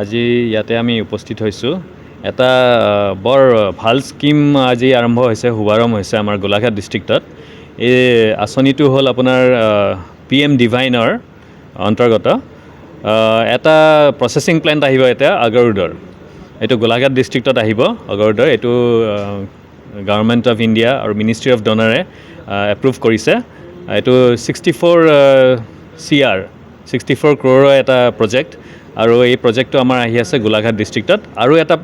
আজি ইয়াতে আমি উপস্থিত হৈছোঁ এটা বৰ ভাল স্কিম আজি আৰম্ভ হৈছে শুভাৰম্ভ হৈছে আমাৰ গোলাঘাট ডিষ্ট্ৰিক্টত এই আঁচনিটো হ'ল আপোনাৰ PM ডিভাইনৰ অন্তৰ্গত এটা প্ৰচেছিং প্লেণ্ট আহিব এতিয়া আগৰুডৰ এইটো গোলাঘাট ডিষ্ট্ৰিক্টত আহিব আগৰুডৰ এইটো গভৰ্ণমেণ্ট অফ ইণ্ডিয়া আৰু মিনিষ্ট্ৰী অফ ডনাৰে এপ্ৰুভ কৰিছে এইটো 64 ক্ৰ'ৰৰ এটা প্ৰজেক্ট আৰু এই প্ৰজেক্টটো আমাৰ আহি আছে গোলাঘাট ডিষ্ট্ৰিক্টত আৰু এটা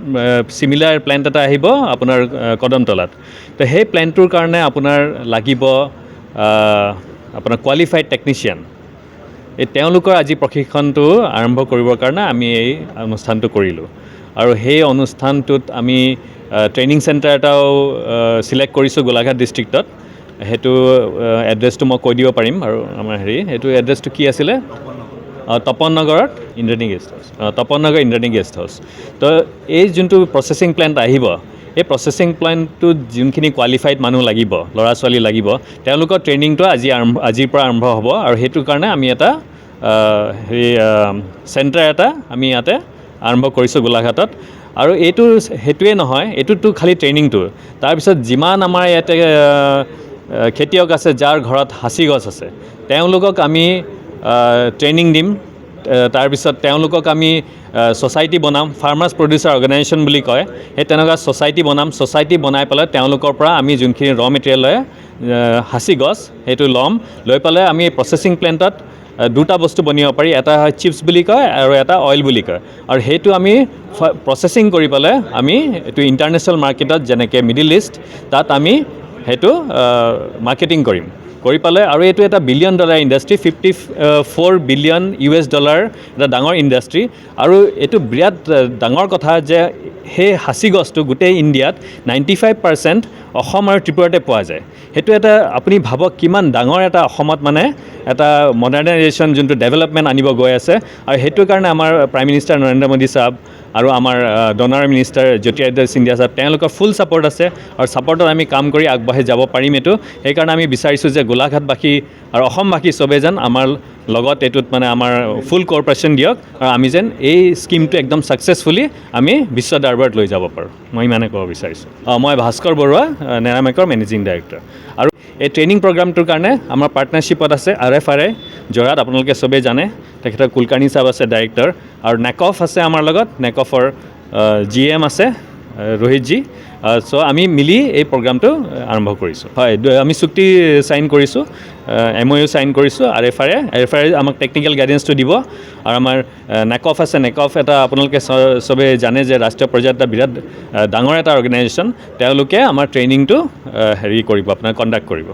সিমিলাৰ প্লেণ্ট এটা আহিব আপোনাৰ কদমতলাত তো সেই প্লেণ্টটোৰ কাৰণে আপোনাৰ লাগিব আপোনাৰ কোৱালিফাইড টেকনিচিয়ান এই তেওঁলোকৰ আজি প্ৰশিক্ষণটো আৰম্ভ কৰিবৰ কাৰণে আমি এই অনুষ্ঠানটো কৰিলোঁ আৰু সেই অনুষ্ঠানটোত আমি ট্ৰেইনিং চেণ্টাৰ এটাও সিলেক্ট কৰিছোঁ গোলাঘাট ডিষ্ট্ৰিক্টত সেইটো এড্ৰেছটো মই কৈ দিব পাৰিম আৰু আমাৰ সেইটো এড্ৰেছটো কি আছিলে তপন নগৰত ইন্দ্ৰাণী গেষ্ট হাউচ তপন নগৰ ইন্দ্ৰাণী গেষ্ট হাউচ তো এই যোনটো প্ৰচেছিং প্লেণ্ট আহিব এই প্ৰচেছিং প্লেণ্টটোত যোনখিনি কোৱালিফাইড মানুহ লাগিব ল'ৰা ছোৱালী লাগিব তেওঁলোকৰ ট্ৰেইনিংটো আজিৰ পৰা আৰম্ভ হ'ব আৰু সেইটো কাৰণে আমি এটা চেণ্টাৰ এটা আমি ইয়াতে আৰম্ভ কৰিছোঁ গোলাঘাটত আৰু সেইটোৱে নহয় এইটোতো খালি ট্ৰেইনিংটো তাৰপিছত যিমান আমাৰ ইয়াতে খেতিয়ক আছে যাৰ ঘৰত হাঁচি গছ আছে তেওঁলোকক আমি ট্ৰেইনিং দিম তাৰপিছত তেওঁলোকক আমি ছ'চাইটি বনাম ফাৰ্মাৰ্ছ প্ৰডিউচাৰ অৰ্গেনাইজেশ্যন বুলি কয় সেই তেনেকুৱা ছ'চাইটি বনাই পেলাই তেওঁলোকৰ পৰা আমি যোনখিনি ৰ মেটেৰিয়েল লয় হাঁচি গছ সেইটো ল'ম লৈ পেলাই আমি প্ৰচেছিং প্লেণ্টত দুটা বস্তু বনিব পাৰি এটা হয় চিপছ বুলি কয় আৰু এটা অইল বুলি কয় আৰু সেইটো আমি প্ৰচেছিং কৰি পেলাই আমি এইটো ইণ্টাৰনেশ্যনেল মাৰ্কেটত যেনেকৈ মিডিল ইষ্ট তাত আমি সেইটো মাৰ্কেটিং কৰি পেলাই আৰু এইটো এটা $1 বিলিয়ন ইণ্ডাষ্ট্ৰী $54 বিলিয়ন এটা ডাঙৰ ইণ্ডাষ্ট্ৰী আৰু এইটো বিৰাট ডাঙৰ কথা যে সেই হাঁচি গছটো গোটেই ইণ্ডিয়াত 95% অসম আৰু ত্ৰিপুৰাতে পোৱা যায় সেইটো এটা আপুনি ভাবক কিমান ডাঙৰ এটা অসমত মানে এটা মডাৰ্ণাইজেশ্যন যোনটো ডেভেলপমেণ্ট আনিব গৈ আছে আৰু সেইটো কাৰণে আমাৰ প্ৰাইম মিনিষ্টাৰ নৰেন্দ্ৰ মোদী চাহাব আৰু আমাৰ ডনাৰ মিনিষ্টাৰ জ্যোতিৰাদিত্য সিন্ধিয়া চাহাব তেওঁলোকৰ ফুল ছাপৰ্ট আছে আৰু ছাপৰ্টত আমি কাম কৰি আগবাঢ়ি যাব পাৰিম এইটো সেইকাৰণে আমি বিচাৰিছোঁ যে গোলাঘাটবাসী আৰু অসমবাসী চবেই যেন আমাৰ লগত এইটোত মানে আমাৰ ফুল কোঅপাৰেশ্যন দিয়ক আৰু আমি যেন এই স্কিমটো একদম ছাকচেছফুলি আমি বিশ্ব দৰবাৰত লৈ যাব পাৰোঁ মই ইমানে ক'ব বিচাৰিছোঁ মই ভাস্কৰ বৰুৱা নেৰামেকৰ মেনেজিং ডাইৰেক্টৰ আৰু এই ট্ৰেইনিং প্ৰগ্ৰামটোৰ কাৰণে আমাৰ পাৰ্টনাৰশ্বিপত আছে RFRI যোৰহাট আপোনালোকে চবেই জানে তেখেতৰ কুলকাৰ্ণী চাহাব আছে ডাইৰেক্টৰ আৰু নেকফ আছে আমাৰ লগত নেকফৰ GM আছে ৰোহিতজী চ' আমি মিলি এই প্ৰগ্ৰামটো আৰম্ভ কৰিছোঁ হয় আমি চুক্তি চাইন কৰিছোঁ MOU চাইন কৰিছোঁ RFRI আমাক টেকনিকেল গাইডেঞ্চটো দিব আৰু আমাৰ নেকফ আছে নেকফ এটা আপোনালোকে চবেই জানে যে ৰাষ্ট্ৰীয় পৰ্যায়ত এটা বিৰাট ডাঙৰ এটা অৰ্গেনাইজেশ্যন তেওঁলোকে আমাৰ ট্ৰেইনিংটো কৰিব আপোনাৰ কণ্ডাক্ট কৰিব